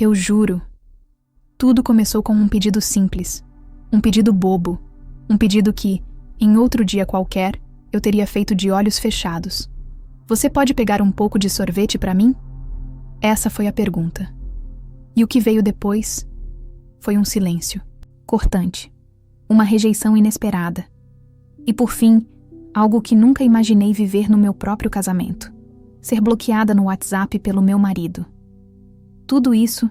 Eu juro. Tudo começou com um pedido simples. Um pedido bobo. Um pedido que, em outro dia qualquer, eu teria feito de olhos fechados. Você pode pegar um pouco de sorvete para mim? Essa foi a pergunta. E o que veio depois foi um silêncio cortante, uma rejeição inesperada. E por fim, algo que nunca imaginei viver no meu próprio casamento: ser bloqueada no WhatsApp pelo meu marido. Tudo isso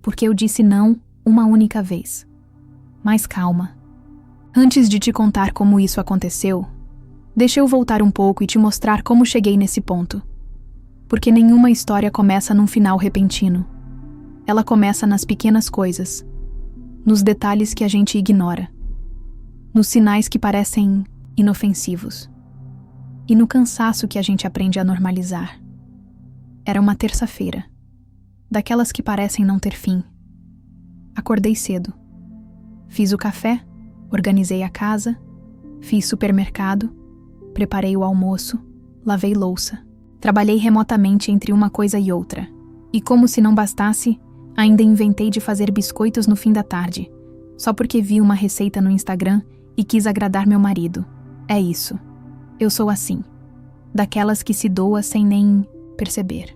porque eu disse não uma única vez. Mas calma. Antes de te contar como isso aconteceu, deixa eu voltar um pouco e te mostrar como cheguei nesse ponto. Porque nenhuma história começa num final repentino. Ela começa nas pequenas coisas, nos detalhes que a gente ignora, nos sinais que parecem inofensivos e no cansaço que a gente aprende a normalizar. Era uma terça-feira, daquelas que parecem não ter fim. Acordei cedo. Fiz o café, organizei a casa, fiz supermercado, preparei o almoço, lavei louça. Trabalhei remotamente entre uma coisa e outra. E como se não bastasse, ainda inventei de fazer biscoitos no fim da tarde, só porque vi uma receita no Instagram e quis agradar meu marido. É isso. Eu sou assim. Daquelas que se doa sem nem perceber.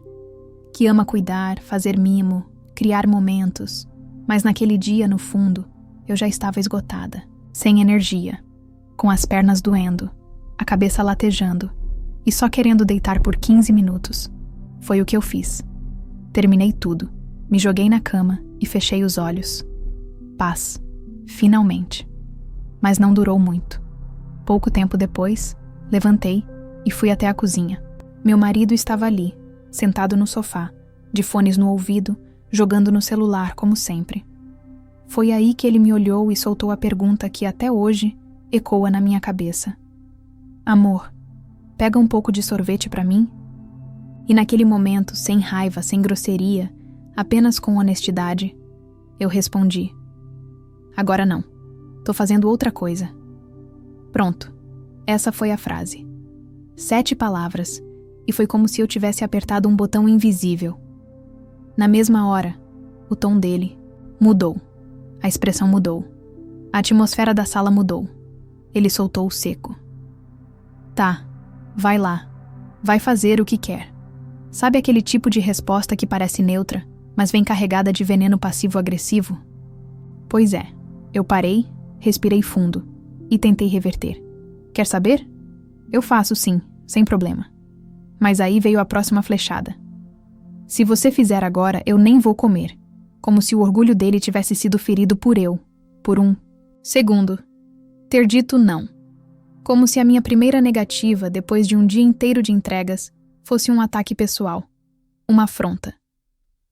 Que ama cuidar, fazer mimo, criar momentos. Mas naquele dia, no fundo, eu já estava esgotada, sem energia, com as pernas doendo, a cabeça latejando e só querendo deitar por 15 minutos. Foi o que eu fiz. Terminei tudo, me joguei na cama e fechei os olhos. Paz. Finalmente. Mas não durou muito. Pouco tempo depois, levantei e fui até a cozinha. Meu marido estava ali, sentado no sofá, de fones no ouvido, jogando no celular como sempre. Foi aí que ele me olhou e soltou a pergunta que até hoje ecoa na minha cabeça. Amor, pega um pouco de sorvete para mim? E naquele momento, sem raiva, sem grosseria, apenas com honestidade, eu respondi: agora não. Tô fazendo outra coisa. Pronto. Essa foi a frase. 7 palavras, e foi como se eu tivesse apertado um botão invisível. Na mesma hora, o tom dele mudou. A expressão mudou. A atmosfera da sala mudou. Ele soltou o seco. Tá, vai lá. Vai fazer o que quer. Sabe aquele tipo de resposta que parece neutra, mas vem carregada de veneno passivo-agressivo? Pois é, eu parei, respirei fundo e tentei reverter. Quer saber? Eu faço sim, sem problema. Mas aí veio a próxima flechada. Se você fizer agora, eu nem vou comer. Como se o orgulho dele tivesse sido ferido por um segundo. Ter dito não. Como se a minha primeira negativa, depois de um dia inteiro de entregas, fosse um ataque pessoal, uma afronta,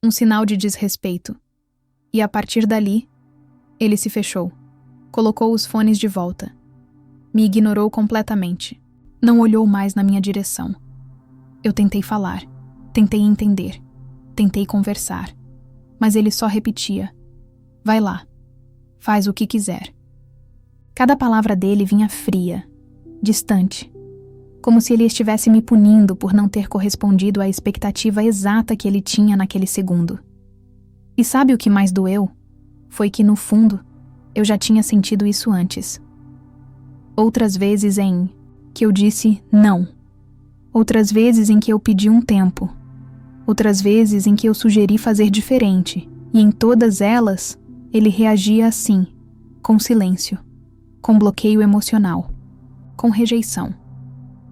um sinal de desrespeito. E a partir dali, ele se fechou, colocou os fones de volta, me ignorou completamente, não olhou mais na minha direção. Eu tentei falar, tentei entender, tentei conversar, mas ele só repetia: vai lá, faz o que quiser. Cada palavra dele vinha fria, distante, como se ele estivesse me punindo por não ter correspondido à expectativa exata que ele tinha naquele segundo. E sabe o que mais doeu? Foi que, no fundo, eu já tinha sentido isso antes. Outras vezes em que eu disse não. Outras vezes em que eu pedi um tempo. Outras vezes em que eu sugeri fazer diferente. E em todas elas, ele reagia assim, com silêncio, com bloqueio emocional, com rejeição.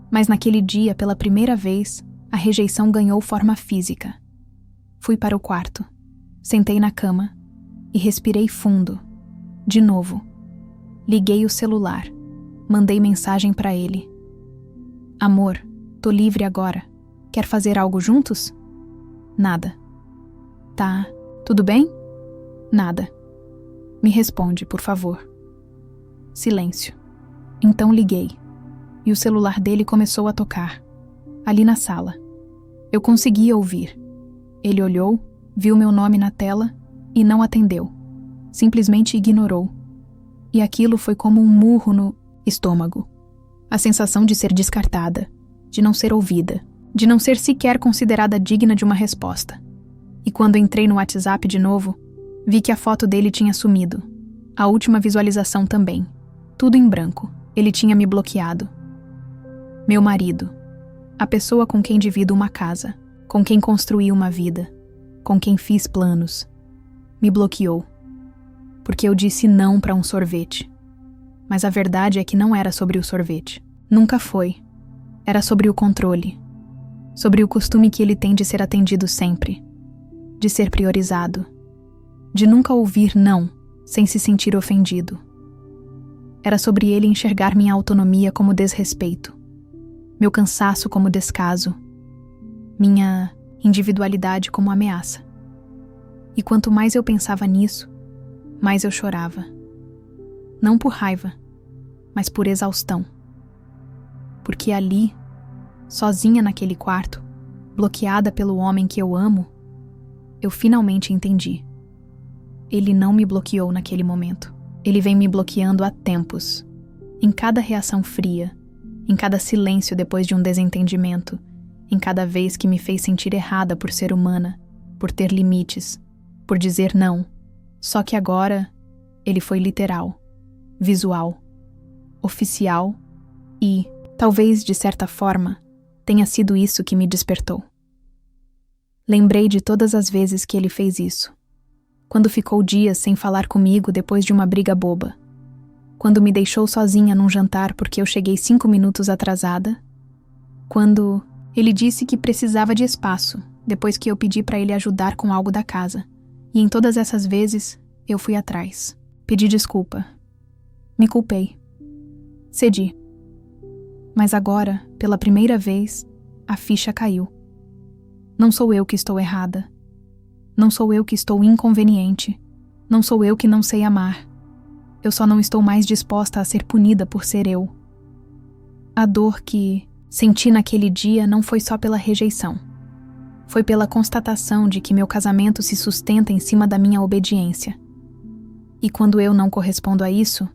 Mas naquele dia, pela primeira vez, a rejeição ganhou forma física. Fui para o quarto, sentei na cama e respirei fundo. De novo. Liguei o celular, mandei mensagem para ele. Amor, tô livre agora. Quer fazer algo juntos? Nada. Tá, tudo bem? Nada. Me responde, por favor. Silêncio. Então liguei. E o celular dele começou a tocar, ali na sala. Eu conseguia ouvir. Ele olhou, viu meu nome na tela e não atendeu. Simplesmente ignorou. E aquilo foi como um murro no estômago. A sensação de ser descartada, de não ser ouvida, de não ser sequer considerada digna de uma resposta. E quando entrei no WhatsApp de novo, vi que a foto dele tinha sumido. A última visualização também. Tudo em branco. Ele tinha me bloqueado. Meu marido. A pessoa com quem divido uma casa. Com quem construí uma vida. Com quem fiz planos. Me bloqueou. Porque eu disse não para um sorvete. Mas a verdade é que não era sobre o sorvete. Nunca foi. Era sobre o controle. Sobre o costume que ele tem de ser atendido sempre. De ser priorizado. De nunca ouvir não, sem se sentir ofendido. Era sobre ele enxergar minha autonomia como desrespeito. Meu cansaço como descaso. Minha individualidade como ameaça. E quanto mais eu pensava nisso, mais eu chorava. Não por raiva, mas por exaustão. Porque ali, sozinha naquele quarto, bloqueada pelo homem que eu amo, eu finalmente entendi. Ele não me bloqueou naquele momento. Ele vem me bloqueando há tempos. Em cada reação fria, em cada silêncio depois de um desentendimento, em cada vez que me fez sentir errada por ser humana, por ter limites, por dizer não. Só que agora, ele foi literal, visual, oficial e, talvez de certa forma, tenha sido isso que me despertou. Lembrei de todas as vezes que ele fez isso. Quando ficou dias sem falar comigo depois de uma briga boba. Quando me deixou sozinha num jantar porque eu cheguei 5 minutos atrasada. Quando ele disse que precisava de espaço depois que eu pedi para ele ajudar com algo da casa. E em todas essas vezes, eu fui atrás. Pedi desculpa. Me culpei. Cedi. Mas agora, pela primeira vez, a ficha caiu. Não sou eu que estou errada. Não sou eu que estou inconveniente. Não sou eu que não sei amar. Eu só não estou mais disposta a ser punida por ser eu. A dor que senti naquele dia não foi só pela rejeição. Foi pela constatação de que meu casamento se sustenta em cima da minha obediência. E quando eu não correspondo a isso,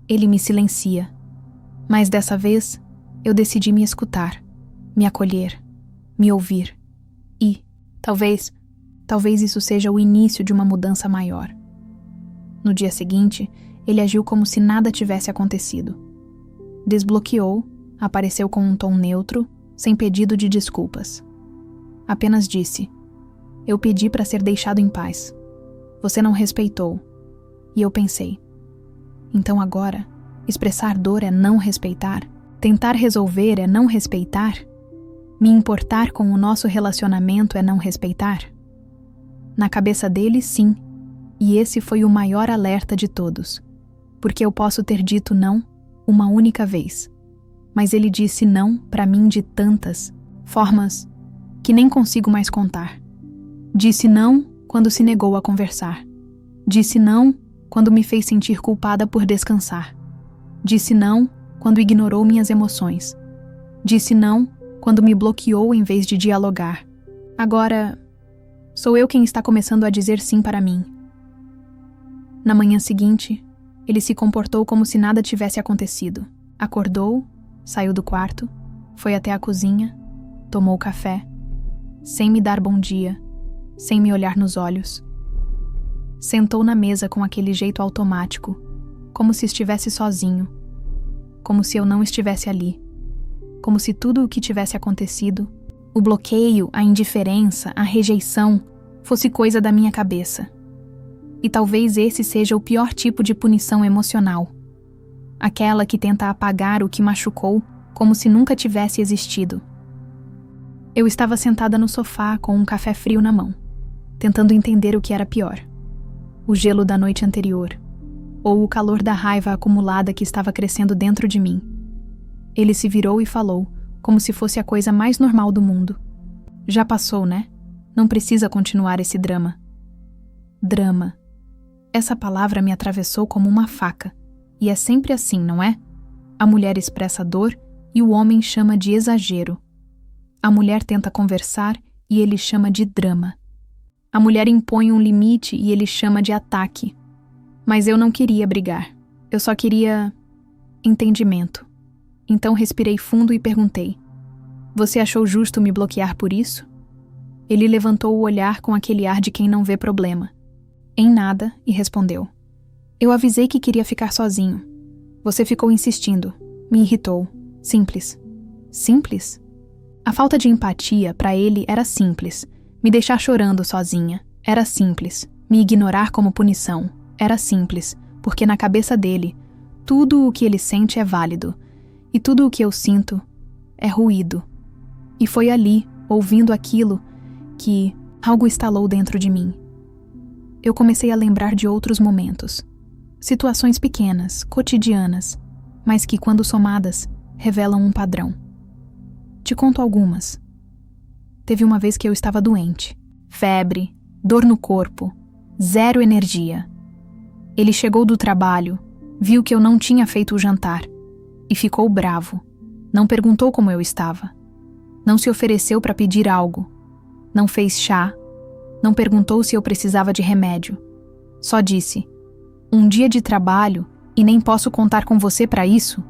ele me silencia. Mas dessa vez, eu decidi me escutar, me acolher, me ouvir. E, talvez isso seja o início de uma mudança maior. No dia seguinte, ele agiu como se nada tivesse acontecido. Desbloqueou, apareceu com um tom neutro, sem pedido de desculpas. Apenas disse: "Eu pedi para ser deixado em paz. Você não respeitou." E eu pensei: então agora, expressar dor é não respeitar? Tentar resolver é não respeitar? Me importar com o nosso relacionamento é não respeitar? Na cabeça dele, sim. E esse foi o maior alerta de todos. Porque eu posso ter dito não uma única vez. Mas ele disse não para mim de tantas formas que nem consigo mais contar. Disse não quando se negou a conversar. Disse não quando me fez sentir culpada por descansar. Disse não quando ignorou minhas emoções. Disse não quando me bloqueou em vez de dialogar. Agora, sou eu quem está começando a dizer sim para mim. Na manhã seguinte, ele se comportou como se nada tivesse acontecido. Acordou, saiu do quarto, foi até a cozinha, tomou café, sem me dar bom dia, sem me olhar nos olhos. Sentou na mesa com aquele jeito automático, como se estivesse sozinho, como se eu não estivesse ali, como se tudo o que tivesse acontecido, o bloqueio, a indiferença, a rejeição, fosse coisa da minha cabeça. E talvez esse seja o pior tipo de punição emocional. Aquela que tenta apagar o que machucou como se nunca tivesse existido. Eu estava sentada no sofá com um café frio na mão, tentando entender o que era pior. O gelo da noite anterior, ou o calor da raiva acumulada que estava crescendo dentro de mim. Ele se virou e falou, como se fosse a coisa mais normal do mundo. Já passou, né? Não precisa continuar esse drama. Drama. Essa palavra me atravessou como uma faca. E é sempre assim, não é? A mulher expressa dor e o homem chama de exagero. A mulher tenta conversar e ele chama de drama. A mulher impõe um limite e ele chama de ataque. Mas eu não queria brigar. Eu só queria entendimento. Então respirei fundo e perguntei: "Você achou justo me bloquear por isso?" Ele levantou o olhar com aquele ar de quem não vê problema. Em nada, e respondeu: Eu avisei que queria ficar sozinho. Você ficou insistindo. Me irritou. Simples. Simples? A falta de empatia, para ele, era simples. Me deixar chorando sozinha. Era simples. Me ignorar como punição. Era simples, porque na cabeça dele, tudo o que ele sente é válido. E tudo o que eu sinto é ruído. E foi ali, ouvindo aquilo, que algo estalou dentro de mim. Eu comecei a lembrar de outros momentos. Situações pequenas, cotidianas, mas que, quando somadas, revelam um padrão. Te conto algumas. Teve uma vez que eu estava doente. Febre, dor no corpo, zero energia. Ele chegou do trabalho, viu que eu não tinha feito o jantar e ficou bravo. Não perguntou como eu estava. Não se ofereceu para pedir algo. Não fez chá. Não perguntou se eu precisava de remédio. Só disse: Um dia de trabalho e nem posso contar com você para isso?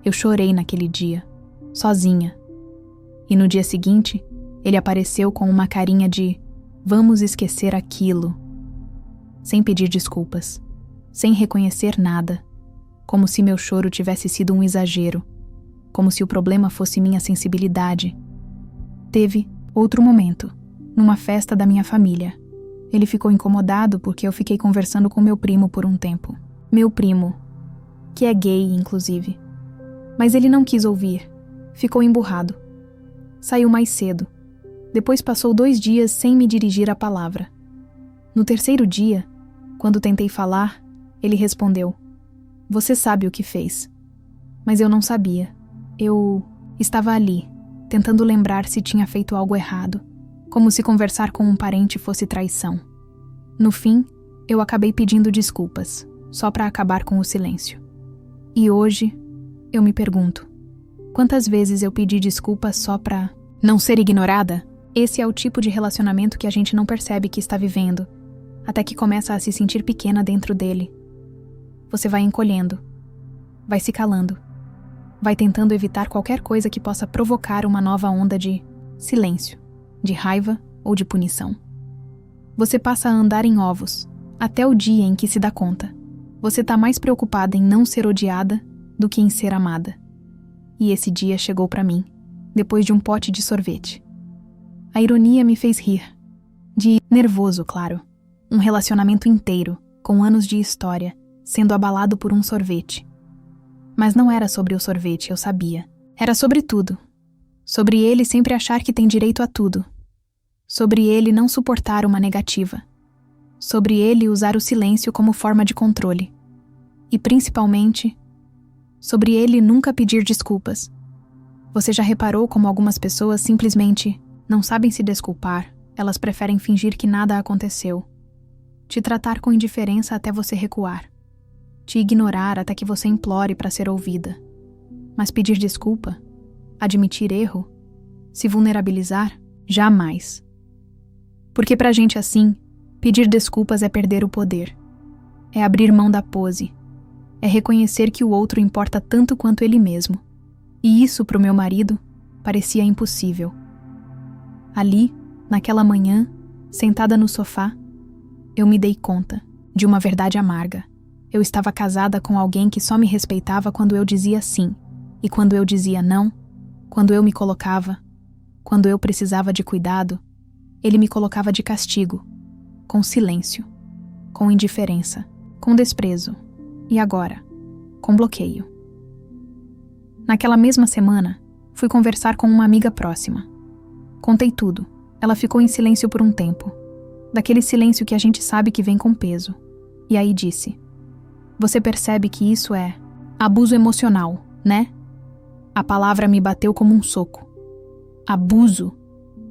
Eu chorei naquele dia, sozinha. E no dia seguinte, ele apareceu com uma carinha de vamos esquecer aquilo. Sem pedir desculpas, sem reconhecer nada, como se meu choro tivesse sido um exagero, como se o problema fosse minha sensibilidade. Teve outro momento, numa festa da minha família. Ele ficou incomodado porque eu fiquei conversando com meu primo por um tempo. Meu primo, que é gay, inclusive. Mas ele não quis ouvir. Ficou emburrado. Saiu mais cedo. Depois passou 2 dias sem me dirigir a palavra. No terceiro dia, quando tentei falar, ele respondeu: Você sabe o que fez. Mas eu não sabia. Eu estava ali, tentando lembrar se tinha feito algo errado, como se conversar com um parente fosse traição. No fim, eu acabei pedindo desculpas, só para acabar com o silêncio. E hoje, eu me pergunto, quantas vezes eu pedi desculpas só para não ser ignorada? Esse é o tipo de relacionamento que a gente não percebe que está vivendo, até que começa a se sentir pequena dentro dele. Você vai encolhendo, vai se calando, vai tentando evitar qualquer coisa que possa provocar uma nova onda de silêncio, de raiva ou de punição. Você passa a andar em ovos, até o dia em que se dá conta. Você está mais preocupada em não ser odiada do que em ser amada. E esse dia chegou para mim, depois de um pote de sorvete. A ironia me fez rir. De nervoso, claro. Um relacionamento inteiro, com anos de história, sendo abalado por um sorvete. Mas não era sobre o sorvete, eu sabia. Era sobre tudo. Sobre ele sempre achar que tem direito a tudo. Sobre ele não suportar uma negativa. Sobre ele usar o silêncio como forma de controle. E principalmente, sobre ele nunca pedir desculpas. Você já reparou como algumas pessoas simplesmente não sabem se desculpar? Elas preferem fingir que nada aconteceu. Te tratar com indiferença até você recuar. Te ignorar até que você implore para ser ouvida. Mas pedir desculpa? Admitir erro? Se vulnerabilizar? Jamais. Porque pra gente assim, pedir desculpas é perder o poder. É abrir mão da pose. É reconhecer que o outro importa tanto quanto ele mesmo. E isso, pro meu marido, parecia impossível. Ali, naquela manhã, sentada no sofá, eu me dei conta de uma verdade amarga. Eu estava casada com alguém que só me respeitava quando eu dizia sim, e quando eu dizia não, quando eu me colocava, quando eu precisava de cuidado, ele me colocava de castigo, com silêncio, com indiferença, com desprezo, e agora, com bloqueio. Naquela mesma semana, fui conversar com uma amiga próxima. Contei tudo. Ela ficou em silêncio por um tempo. Daquele silêncio que a gente sabe que vem com peso. E aí disse: Você percebe que isso é abuso emocional, né? A palavra me bateu como um soco. Abuso.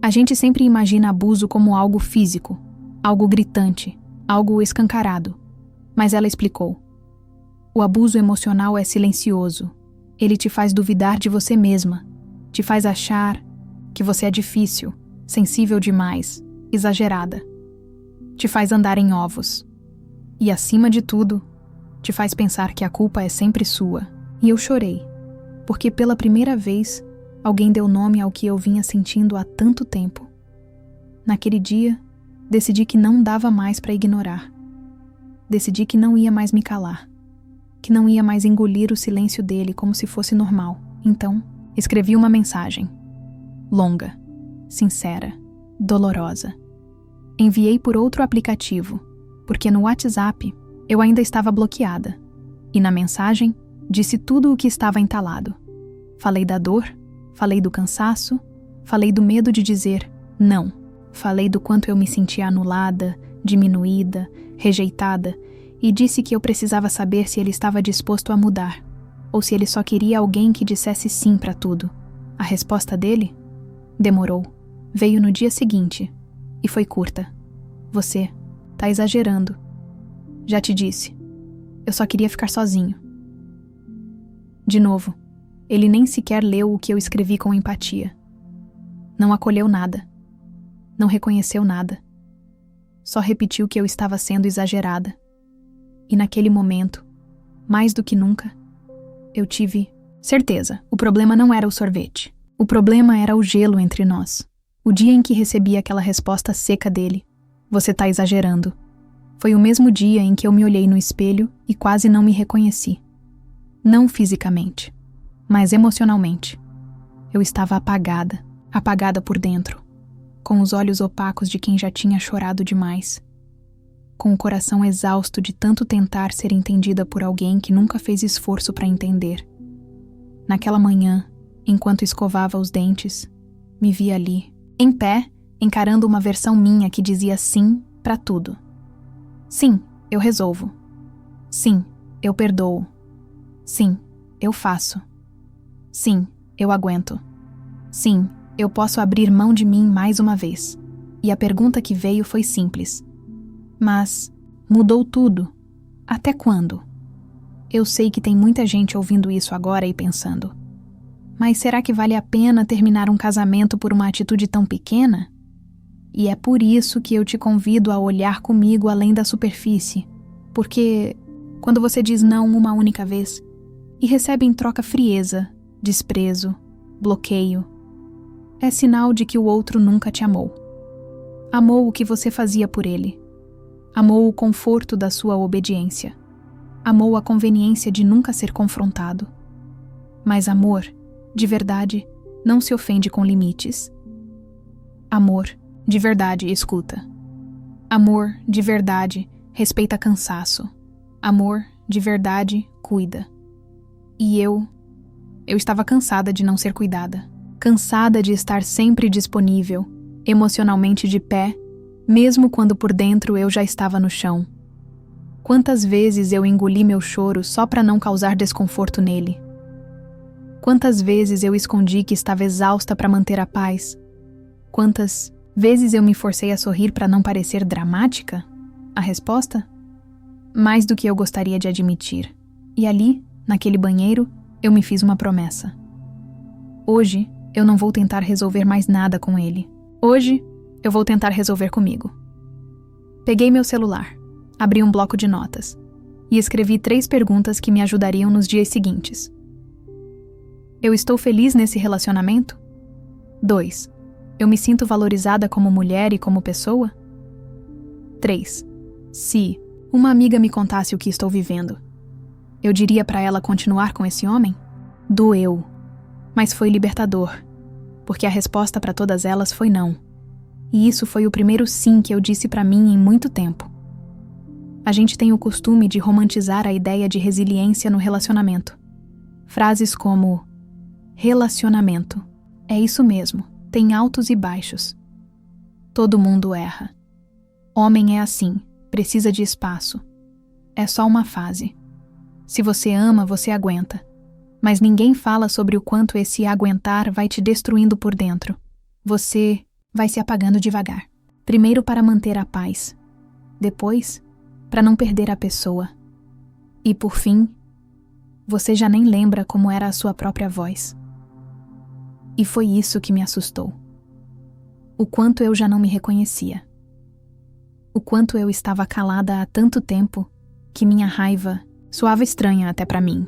A gente sempre imagina abuso como algo físico, algo gritante, algo escancarado. Mas ela explicou: O abuso emocional é silencioso. Ele te faz duvidar de você mesma, te faz achar que você é difícil, sensível demais, exagerada. Te faz andar em ovos. E, acima de tudo, te faz pensar que a culpa é sempre sua. E eu chorei, porque pela primeira vez alguém deu nome ao que eu vinha sentindo há tanto tempo. Naquele dia, decidi que não dava mais para ignorar. Decidi que não ia mais me calar, que não ia mais engolir o silêncio dele como se fosse normal. Então, escrevi uma mensagem. Longa, sincera, dolorosa. Enviei por outro aplicativo, porque no WhatsApp eu ainda estava bloqueada. E na mensagem, disse tudo o que estava entalado. Falei da dor, falei do cansaço, falei do medo de dizer não. Falei do quanto eu me sentia anulada, diminuída, rejeitada, e disse que eu precisava saber se ele estava disposto a mudar, ou se ele só queria alguém que dissesse sim para tudo. A resposta dele? Demorou. Veio no dia seguinte, e foi curta. Você tá exagerando. Já te disse. Eu só queria ficar sozinho. De novo, ele nem sequer leu o que eu escrevi com empatia. Não acolheu nada. Não reconheceu nada. Só repetiu que eu estava sendo exagerada. E naquele momento, mais do que nunca, eu tive certeza. O problema não era o sorvete. O problema era o gelo entre nós. O dia em que recebi aquela resposta seca dele. Você tá exagerando. Foi o mesmo dia em que eu me olhei no espelho e quase não me reconheci. Não fisicamente, mas emocionalmente. Eu estava apagada, apagada por dentro, com os olhos opacos de quem já tinha chorado demais, com o coração exausto de tanto tentar ser entendida por alguém que nunca fez esforço para entender. Naquela manhã, enquanto escovava os dentes, me vi ali, em pé, encarando uma versão minha que dizia sim para tudo. Sim, eu resolvo. Sim, eu perdoo. Sim, eu faço. Sim, eu aguento. Sim, eu posso abrir mão de mim mais uma vez. E a pergunta que veio foi simples. Mas mudou tudo. Até quando? Eu sei que tem muita gente ouvindo isso agora e pensando: mas será que vale a pena terminar um casamento por uma atitude tão pequena? E é por isso que eu te convido a olhar comigo além da superfície. Porque quando você diz não uma única vez e recebe em troca frieza, desprezo, bloqueio, é sinal de que o outro nunca te amou. Amou o que você fazia por ele. Amou o conforto da sua obediência. Amou a conveniência de nunca ser confrontado. Mas amor, de verdade, não se ofende com limites. Amor, de verdade, escuta. Amor, de verdade, respeita cansaço. Amor, de verdade, cuida. E eu estava cansada de não ser cuidada. Cansada de estar sempre disponível, emocionalmente de pé, mesmo quando por dentro eu já estava no chão. Quantas vezes eu engoli meu choro só para não causar desconforto nele? Quantas vezes eu escondi que estava exausta para manter a paz? Quantas vezes eu me forcei a sorrir para não parecer dramática? A resposta? Mais do que eu gostaria de admitir. E ali, naquele banheiro, eu me fiz uma promessa. Hoje, eu não vou tentar resolver mais nada com ele. Hoje, eu vou tentar resolver comigo. Peguei meu celular, abri um bloco de notas e escrevi 3 perguntas que me ajudariam nos dias seguintes. Eu estou feliz nesse relacionamento? 2. Eu me sinto valorizada como mulher e como pessoa? 3. Se uma amiga me contasse o que estou vivendo, eu diria para ela continuar com esse homem? Doeu, mas foi libertador, porque a resposta para todas elas foi não. E isso foi o primeiro sim que eu disse para mim em muito tempo. A gente tem o costume de romantizar a ideia de resiliência no relacionamento. Frases como relacionamento. É isso mesmo, tem altos e baixos. Todo mundo erra. Homem é assim, precisa de espaço. É só uma fase. Se você ama, você aguenta. Mas ninguém fala sobre o quanto esse aguentar vai te destruindo por dentro. Você vai se apagando devagar. Primeiro para manter a paz. Depois, para não perder a pessoa. E por fim, você já nem lembra como era a sua própria voz. E foi isso que me assustou. O quanto eu já não me reconhecia. O quanto eu estava calada há tanto tempo que minha raiva soava estranha até para mim.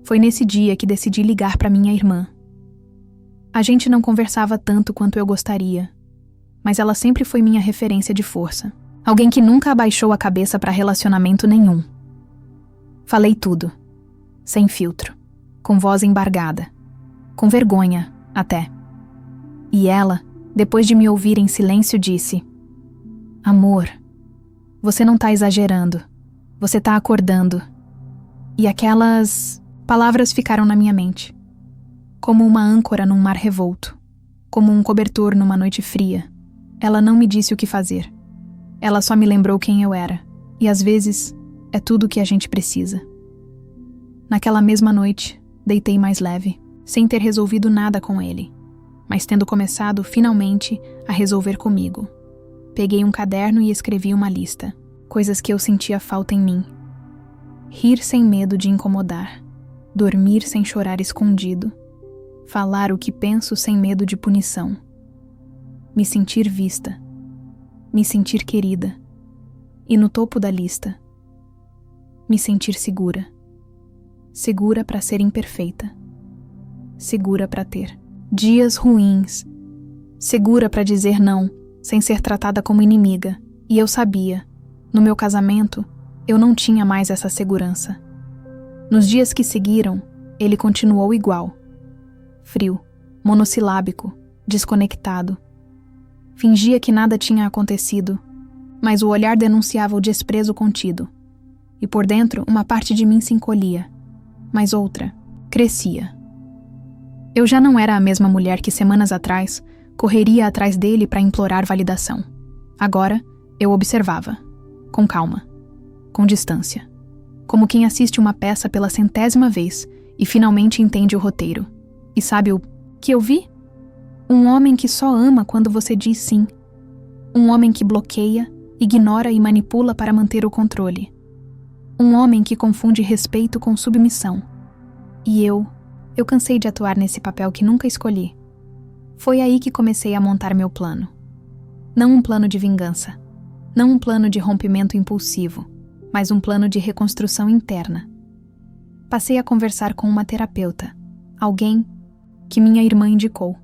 Foi nesse dia que decidi ligar para minha irmã. A gente não conversava tanto quanto eu gostaria, mas ela sempre foi minha referência de força. Alguém que nunca abaixou a cabeça para relacionamento nenhum. Falei tudo, sem filtro, com voz embargada, com vergonha, até. E ela, depois de me ouvir em silêncio, disse: Amor, você não tá exagerando, você tá acordando. E aquelas palavras ficaram na minha mente, como uma âncora num mar revolto, como um cobertor numa noite fria. Ela não me disse o que fazer. Ela só me lembrou quem eu era, e às vezes é tudo o que a gente precisa. Naquela mesma noite, deitei mais leve, sem ter resolvido nada com ele, mas tendo começado, finalmente, a resolver comigo. Peguei um caderno e escrevi uma lista, coisas que eu sentia falta em mim. Rir sem medo de incomodar, dormir sem chorar escondido, falar o que penso sem medo de punição, me sentir vista, me sentir querida, e no topo da lista, me sentir segura. Segura para ser imperfeita, segura para ter dias ruins, segura para dizer não, sem ser tratada como inimiga. E eu sabia, no meu casamento, eu não tinha mais essa segurança. Nos dias que seguiram, ele continuou igual. Frio, monossilábico, desconectado. Fingia que nada tinha acontecido, mas o olhar denunciava o desprezo contido. E por dentro, uma parte de mim se encolhia, mas outra crescia. Eu já não era a mesma mulher que semanas atrás correria atrás dele para implorar validação. Agora, eu observava, com calma, com distância, como quem assiste uma peça pela 100ª vez e finalmente entende o roteiro. E sabe o que eu vi? Um homem que só ama quando você diz sim. Um homem que bloqueia, ignora e manipula para manter o controle. Um homem que confunde respeito com submissão. E eu cansei de atuar nesse papel que nunca escolhi. Foi aí que comecei a montar meu plano. Não um plano de vingança, não um plano de rompimento impulsivo, mas um plano de reconstrução interna. Passei a conversar com uma terapeuta, alguém que minha irmã indicou.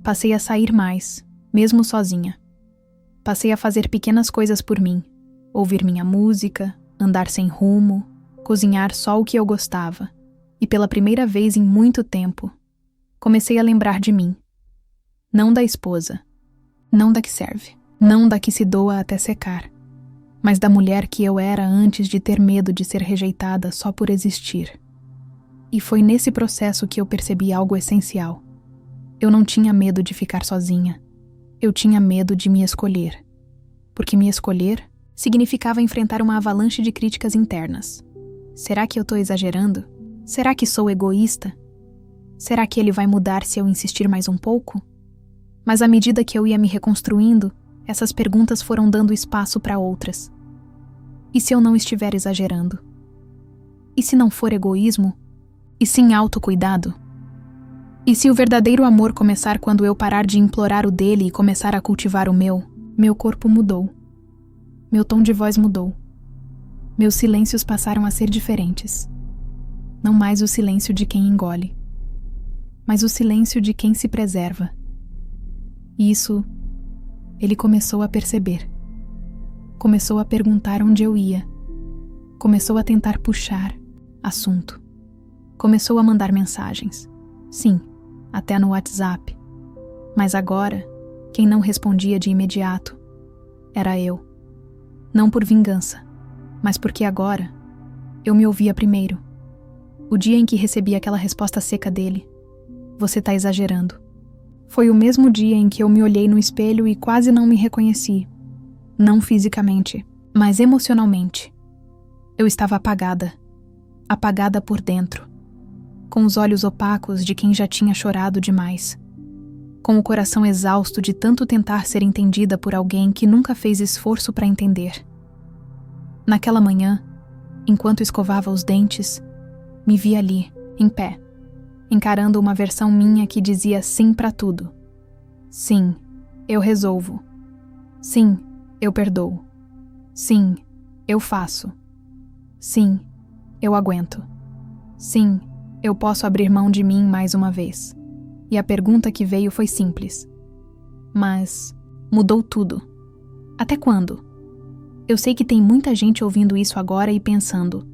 Passei a sair mais, mesmo sozinha. Passei a fazer pequenas coisas por mim, ouvir minha música, andar sem rumo, cozinhar só o que eu gostava. E pela primeira vez em muito tempo, comecei a lembrar de mim. Não da esposa, não da que serve, não da que se doa até secar, mas da mulher que eu era antes de ter medo de ser rejeitada só por existir. E foi nesse processo que eu percebi algo essencial. Eu não tinha medo de ficar sozinha. Eu tinha medo de me escolher. Porque me escolher significava enfrentar uma avalanche de críticas internas. Será que eu tô exagerando? Será que sou egoísta? Será que ele vai mudar se eu insistir mais um pouco? Mas à medida que eu ia me reconstruindo, essas perguntas foram dando espaço para outras. E se eu não estiver exagerando? E se não for egoísmo? E sim autocuidado? E se o verdadeiro amor começar quando eu parar de implorar o dele e começar a cultivar o meu? Meu corpo mudou. Meu tom de voz mudou. Meus silêncios passaram a ser diferentes. Não mais o silêncio de quem engole, mas o silêncio de quem se preserva. E isso, ele começou a perceber. Começou a perguntar onde eu ia. Começou a tentar puxar assunto. Começou a mandar mensagens. Sim, até no WhatsApp. Mas agora, quem não respondia de imediato era eu. Não por vingança, mas porque agora eu me ouvia primeiro. O dia em que recebi aquela resposta seca dele: você tá exagerando. Foi o mesmo dia em que eu me olhei no espelho e quase não me reconheci. Não fisicamente, mas emocionalmente. Eu estava apagada. Apagada por dentro. Com os olhos opacos de quem já tinha chorado demais. Com o coração exausto de tanto tentar ser entendida por alguém que nunca fez esforço para entender. Naquela manhã, enquanto escovava os dentes, me vi ali, em pé, encarando uma versão minha que dizia sim para tudo. Sim, eu resolvo. Sim, eu perdoo. Sim, eu faço. Sim, eu aguento. Sim, eu posso abrir mão de mim mais uma vez. E a pergunta que veio foi simples. Mas Mudou tudo. Até quando? Eu sei que tem muita gente ouvindo isso agora e pensando: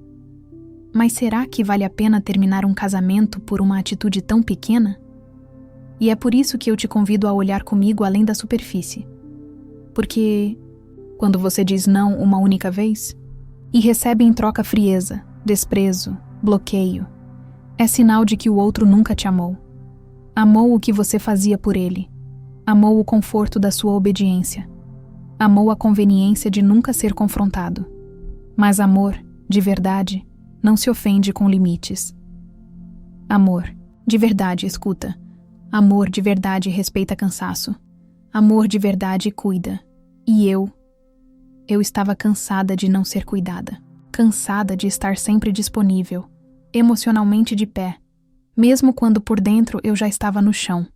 mas será que vale a pena terminar um casamento por uma atitude tão pequena? E é por isso que eu te convido a olhar comigo além da superfície. Porque quando você diz não uma única vez e recebe em troca frieza, desprezo, bloqueio, é sinal de que o outro nunca te amou. Amou o que você fazia por ele. Amou o conforto da sua obediência. Amou a conveniência de nunca ser confrontado. Mas amor, de verdade, não se ofende com limites. Amor, de verdade, escuta. Amor de verdade respeita cansaço. Amor de verdade cuida. E eu estava cansada de não ser cuidada. Cansada de estar sempre disponível, emocionalmente de pé, mesmo quando por dentro eu já estava no chão.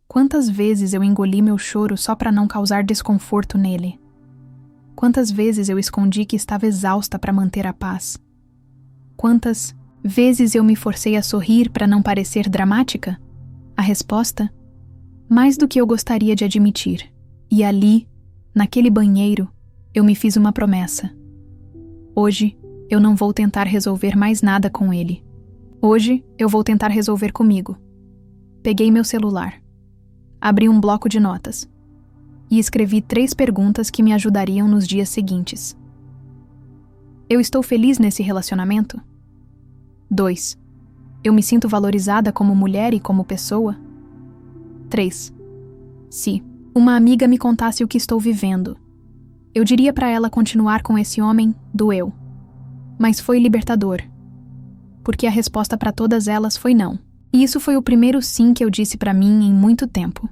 Quantas vezes eu engoli meu choro só para não causar desconforto nele? Quantas vezes eu escondi que estava exausta para manter a paz? Quantas vezes eu me forcei a sorrir para não parecer dramática? A resposta? Mais do que eu gostaria de admitir. E ali, naquele banheiro, eu me fiz uma promessa. Hoje, eu não vou tentar resolver mais nada com ele. Hoje, eu vou tentar resolver comigo. Peguei meu celular. Abri um bloco de notas. E escrevi 3 perguntas que me ajudariam nos dias seguintes. Eu estou feliz nesse relacionamento? 2. Eu me sinto valorizada como mulher e como pessoa? 3. Se uma amiga me contasse o que estou vivendo, eu diria para ela continuar com esse homem, doeu. Mas foi libertador. Porque a resposta para todas elas foi não. E isso foi o primeiro sim que eu disse para mim em muito tempo.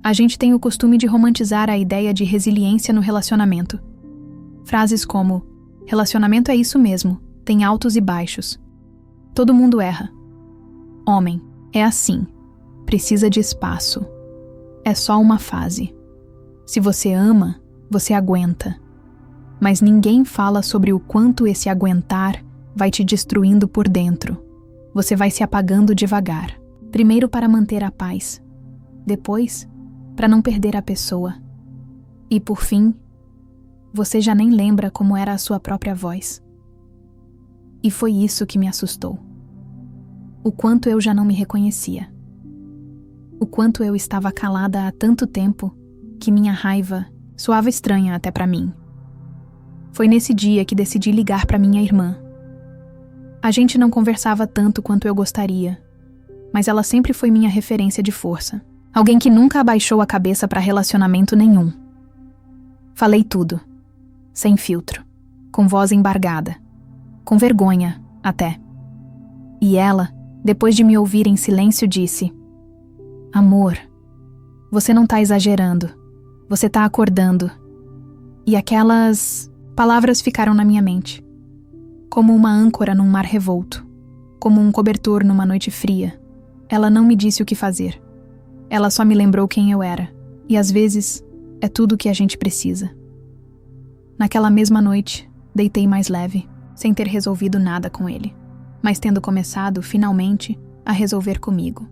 A gente tem o costume de romantizar a ideia de resiliência no relacionamento. Frases como: relacionamento é isso mesmo, tem altos e baixos. Todo mundo erra. Homem, é assim. Precisa de espaço. É só uma fase. Se você ama, você aguenta. Mas ninguém fala sobre o quanto esse aguentar vai te destruindo por dentro. Você vai se apagando devagar. Primeiro para manter a paz. Depois, para não perder a pessoa. E por fim, você já nem lembra como era a sua própria voz. E foi isso que me assustou. O quanto eu já não me reconhecia. O quanto eu estava calada há tanto tempo que minha raiva soava estranha até para mim. Foi nesse dia que decidi ligar para minha irmã. A gente não conversava tanto quanto eu gostaria, mas ela sempre foi minha referência de força. Alguém que nunca abaixou a cabeça para relacionamento nenhum. Falei tudo, sem filtro, com voz embargada, com vergonha até. E ela, depois de me ouvir em silêncio, disse: amor, você não tá exagerando, você tá acordando. E aquelas palavras ficaram na minha mente, como uma âncora num mar revolto, como um cobertor numa noite fria. Ela não me disse o que fazer. Ela só me lembrou quem eu era, e às vezes é tudo o que a gente precisa. Naquela mesma noite, deitei mais leve, sem ter resolvido nada com ele, mas tendo começado, finalmente, a resolver comigo.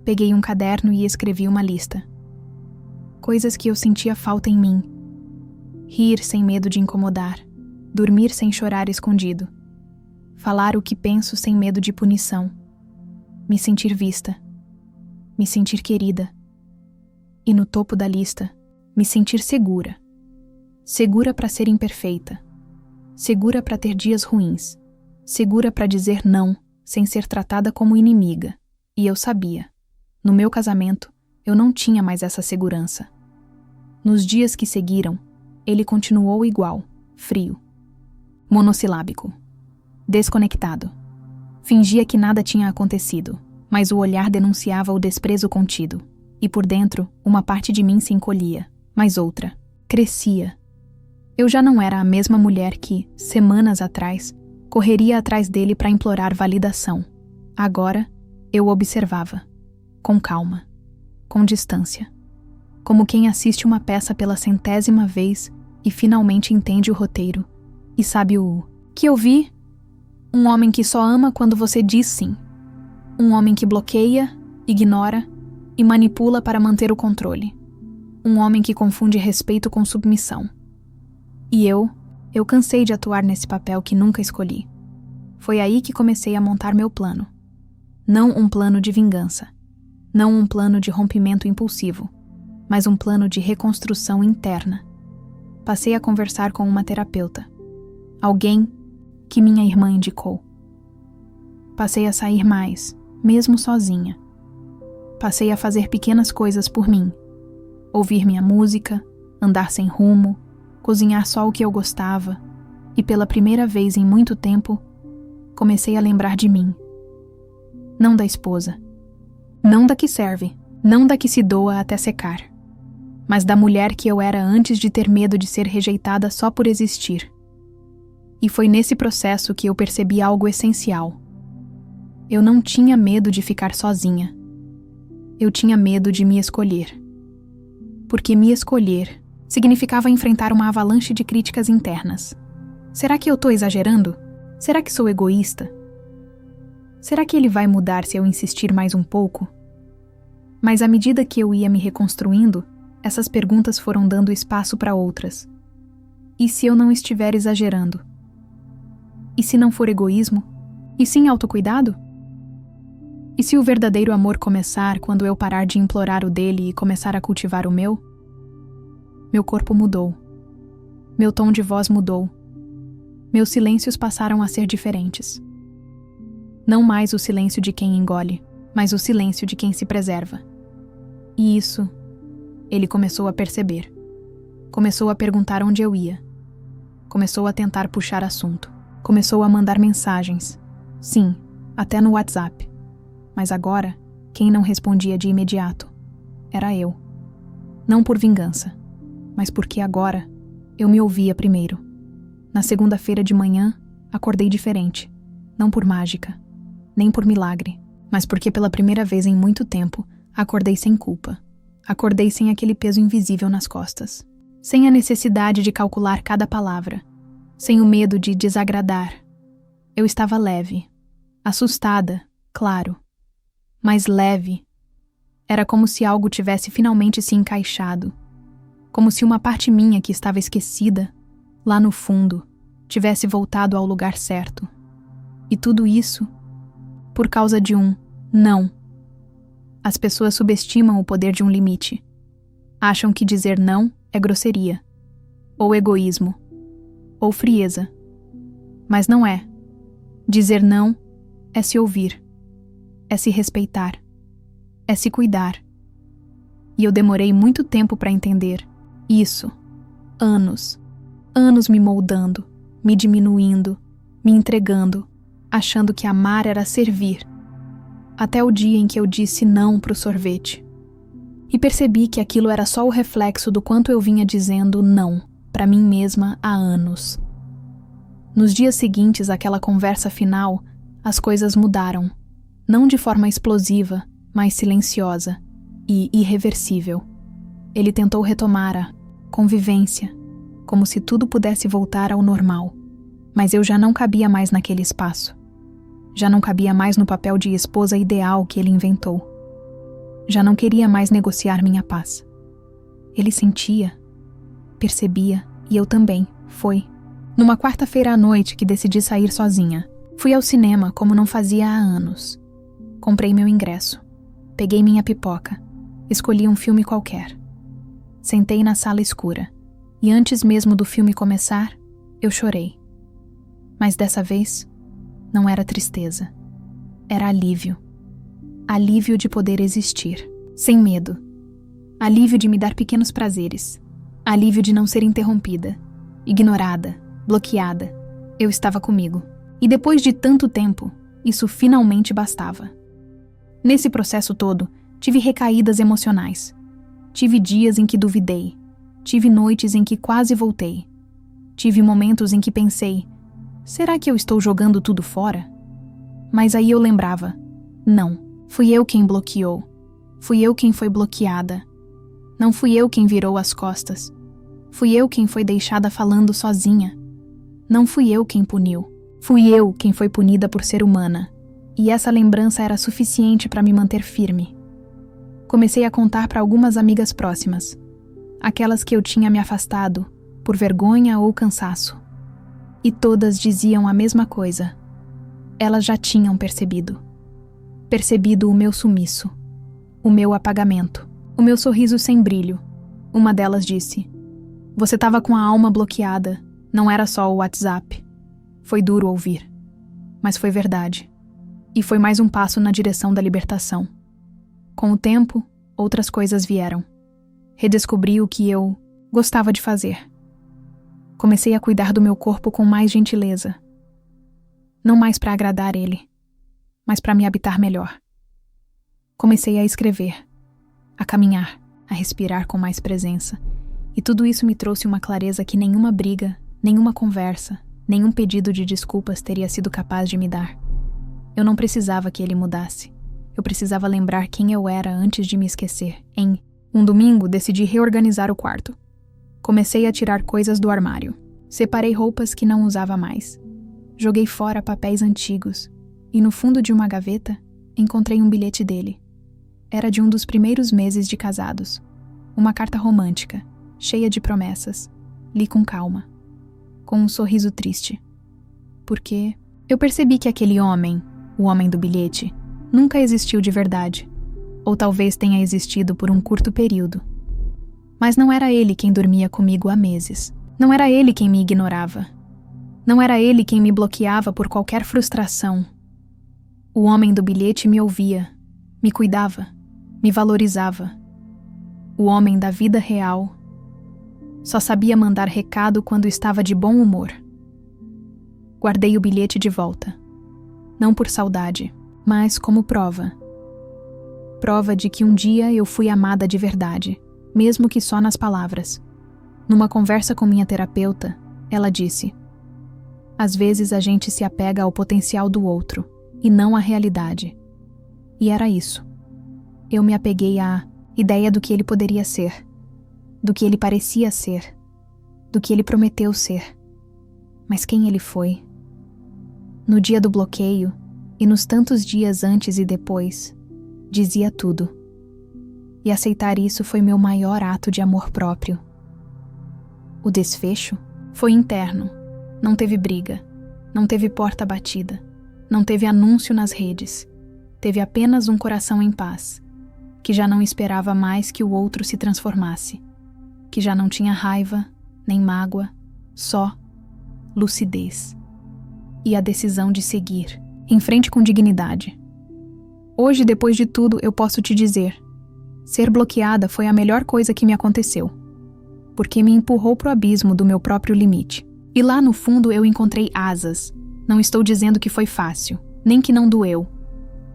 Peguei um caderno e escrevi uma lista. Coisas que eu sentia falta em mim. Rir sem medo de incomodar, dormir sem chorar escondido, falar o que penso sem medo de punição, me sentir vista, me sentir querida. E no topo da lista, me sentir segura. Segura para ser imperfeita. Segura para ter dias ruins. Segura para dizer não, sem ser tratada como inimiga. E eu sabia. No meu casamento, eu não tinha mais essa segurança. Nos dias que seguiram, ele continuou igual, frio. Monossilábico. Desconectado. Fingia que nada tinha acontecido, mas o olhar denunciava o desprezo contido. E por dentro, uma parte de mim se encolhia, mas outra crescia. Eu já não era a mesma mulher que, semanas atrás, correria atrás dele para implorar validação. Agora, eu observava, com calma, com distância, como quem assiste uma peça pela 100ª vez e finalmente entende o roteiro e sabe o que eu vi. Um homem que só ama quando você diz sim. Um homem que bloqueia, ignora e manipula para manter o controle. Um homem que confunde respeito com submissão. E eu cansei de atuar nesse papel que nunca escolhi. Foi aí que comecei a montar meu plano. Não um plano de vingança. Não um plano de rompimento impulsivo, mas um plano de reconstrução interna. Passei a conversar com uma terapeuta. Alguém que minha irmã indicou. Passei a sair mais, mesmo sozinha. Passei a fazer pequenas coisas por mim. Ouvir minha música, andar sem rumo, cozinhar só o que eu gostava, e pela primeira vez em muito tempo, comecei a lembrar de mim. Não da esposa. Não da que serve. Não da que se doa até secar. Mas da mulher que eu era antes de ter medo de ser rejeitada só por existir. E foi nesse processo que eu percebi algo essencial. Eu não tinha medo de ficar sozinha. Eu tinha medo de me escolher. Porque me escolher significava enfrentar uma avalanche de críticas internas. Será que eu tô exagerando? Será que sou egoísta? Será que ele vai mudar se eu insistir mais um pouco? Mas à medida que eu ia me reconstruindo, essas perguntas foram dando espaço para outras. E se eu não estiver exagerando? E se não for egoísmo? E sim autocuidado? E se o verdadeiro amor começar quando eu parar de implorar o dele e começar a cultivar o meu? Meu corpo mudou. Meu tom de voz mudou. Meus silêncios passaram a ser diferentes. Não mais o silêncio de quem engole, mas o silêncio de quem se preserva. E isso, ele começou a perceber. Começou a perguntar onde eu ia. Começou a tentar puxar assunto. Começou a mandar mensagens. Sim, até no WhatsApp. Mas agora, quem não respondia de imediato era eu. Não por vingança, mas porque agora eu me ouvia primeiro. Na segunda-feira de manhã, acordei diferente. Não por mágica, nem por milagre, mas porque pela primeira vez em muito tempo, acordei sem culpa. Acordei sem aquele peso invisível nas costas. Sem a necessidade de calcular cada palavra. Sem o medo de desagradar. Eu estava leve. Assustada, claro. Mas leve. Era como se algo tivesse finalmente se encaixado. Como se uma parte minha que estava esquecida, lá no fundo, tivesse voltado ao lugar certo. E tudo isso por causa de um não. As pessoas subestimam o poder de um limite. Acham que dizer não é grosseria, ou egoísmo, ou frieza. Mas não é. Dizer não é se ouvir, é se respeitar, é se cuidar. E eu demorei muito tempo para entender isso. Anos me moldando, me diminuindo, me entregando, achando que amar era servir. Até o dia em que eu disse não pro sorvete. E percebi que aquilo era só o reflexo do quanto eu vinha dizendo não para mim mesma há anos. Nos dias seguintes àquela conversa final, as coisas mudaram. Não de forma explosiva, mas silenciosa e irreversível. Ele tentou retomar a convivência, como se tudo pudesse voltar ao normal. Mas eu já não cabia mais naquele espaço. Já não cabia mais no papel de esposa ideal que ele inventou. Já não queria mais negociar minha paz. Ele sentia, percebia, e eu também. Foi numa quarta-feira à noite que decidi sair sozinha. Fui ao cinema como não fazia há anos. Comprei meu ingresso. Peguei minha pipoca. Escolhi um filme qualquer. Sentei na sala escura. E antes mesmo do filme começar, eu chorei. Mas dessa vez, não era tristeza. Era alívio. Alívio de poder existir, sem medo. Alívio de me dar pequenos prazeres. Alívio de não ser interrompida, ignorada, bloqueada. Eu estava comigo. E depois de tanto tempo, isso finalmente bastava. Nesse processo todo, tive recaídas emocionais. Tive dias em que duvidei. Tive noites em que quase voltei. Tive momentos em que pensei, será que eu estou jogando tudo fora? Mas aí eu lembrava, não, fui eu quem bloqueou. Fui eu quem foi bloqueada. Não fui eu quem virou as costas. Fui eu quem foi deixada falando sozinha. Não fui eu quem puniu. Fui eu quem foi punida por ser humana. E essa lembrança era suficiente para me manter firme. Comecei a contar para algumas amigas próximas. aquelas que eu tinha me afastado, por vergonha ou cansaço. E todas diziam a mesma coisa. Elas já tinham percebido. Percebido o meu sumiço, o meu apagamento, o meu sorriso sem brilho. Uma delas disse: "Você estava com a alma bloqueada, não era só o WhatsApp." Foi duro ouvir, mas foi verdade. E foi mais um passo na direção da libertação. Com o tempo, outras coisas vieram. Redescobri o que eu gostava de fazer. Comecei a cuidar do meu corpo com mais gentileza. Não mais para agradar ele, mas para me habitar melhor. Comecei a escrever, a caminhar, a respirar com mais presença. E tudo isso me trouxe uma clareza que nenhuma briga, nenhuma conversa, nenhum pedido de desculpas teria sido capaz de me dar. Eu não precisava que ele mudasse. Eu precisava lembrar quem eu era antes de me esquecer. Em um domingo, decidi reorganizar o quarto. Comecei a tirar coisas do armário. Separei roupas que não usava mais. Joguei fora papéis antigos. E no fundo de uma gaveta, encontrei um bilhete dele. Era de um dos primeiros meses de casados. Uma carta romântica, cheia de promessas. Li com calma, com um sorriso triste. Porque eu percebi que aquele homem, o homem do bilhete, nunca existiu de verdade. Ou talvez tenha existido por um curto período. Mas não era ele quem dormia comigo há meses. Não era ele quem me ignorava. Não era ele quem me bloqueava por qualquer frustração. O homem do bilhete me ouvia, me cuidava, me valorizava. O homem da vida real só sabia mandar recado quando estava de bom humor. Guardei o bilhete de volta. Não por saudade, mas como prova. Prova de que um dia eu fui amada de verdade, mesmo que só nas palavras. Numa conversa com minha terapeuta, ela disse: "Às vezes a gente se apega ao potencial do outro, e não à realidade." E era isso. Eu me apeguei à ideia do que ele poderia ser, do que ele parecia ser, do que ele prometeu ser. Mas quem ele foi? No dia do bloqueio, e nos tantos dias antes e depois, dizia tudo. E aceitar isso foi meu maior ato de amor próprio. O desfecho foi interno. Não teve briga, não teve porta batida, não teve anúncio nas redes. Teve apenas um coração em paz, que já não esperava mais que o outro se transformasse, que já não tinha raiva, nem mágoa, só lucidez. E a decisão de seguir, em frente com dignidade. Hoje, depois de tudo, eu posso te dizer: ser bloqueada foi a melhor coisa que me aconteceu, porque me empurrou pro abismo do meu próprio limite. E lá no fundo eu encontrei asas. Não estou dizendo que foi fácil, nem que não doeu.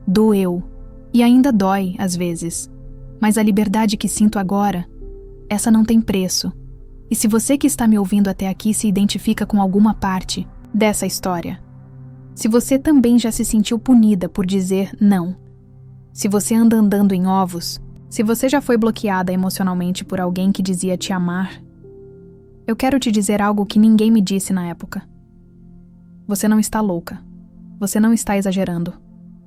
Doeu. E ainda dói, às vezes. Mas a liberdade que sinto agora, essa não tem preço. E se você que está me ouvindo até aqui se identifica com alguma parte dessa história, se você também já se sentiu punida por dizer não, se você anda andando em ovos, se você já foi bloqueada emocionalmente por alguém que dizia te amar, eu quero te dizer algo que ninguém me disse na época. Você não está louca. Você não está exagerando.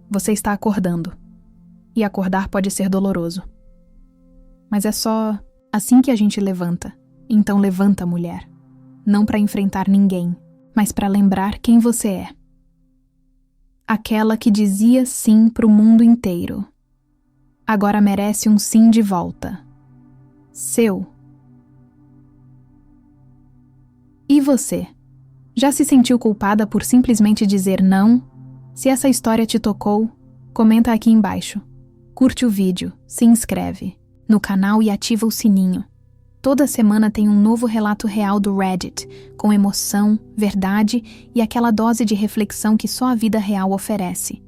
Você está acordando. E acordar pode ser doloroso. Mas é só assim que a gente levanta. Então levanta, mulher. Não para enfrentar ninguém, mas para lembrar quem você é. Aquela que dizia sim pro mundo inteiro. Agora merece um sim de volta. Seu. E você? Já se sentiu culpada por simplesmente dizer não? Se essa história te tocou, comenta aqui embaixo. Curte o vídeo, se inscreve no canal e ativa o sininho. Toda semana tem um novo relato real do Reddit, com emoção, verdade e aquela dose de reflexão que só a vida real oferece.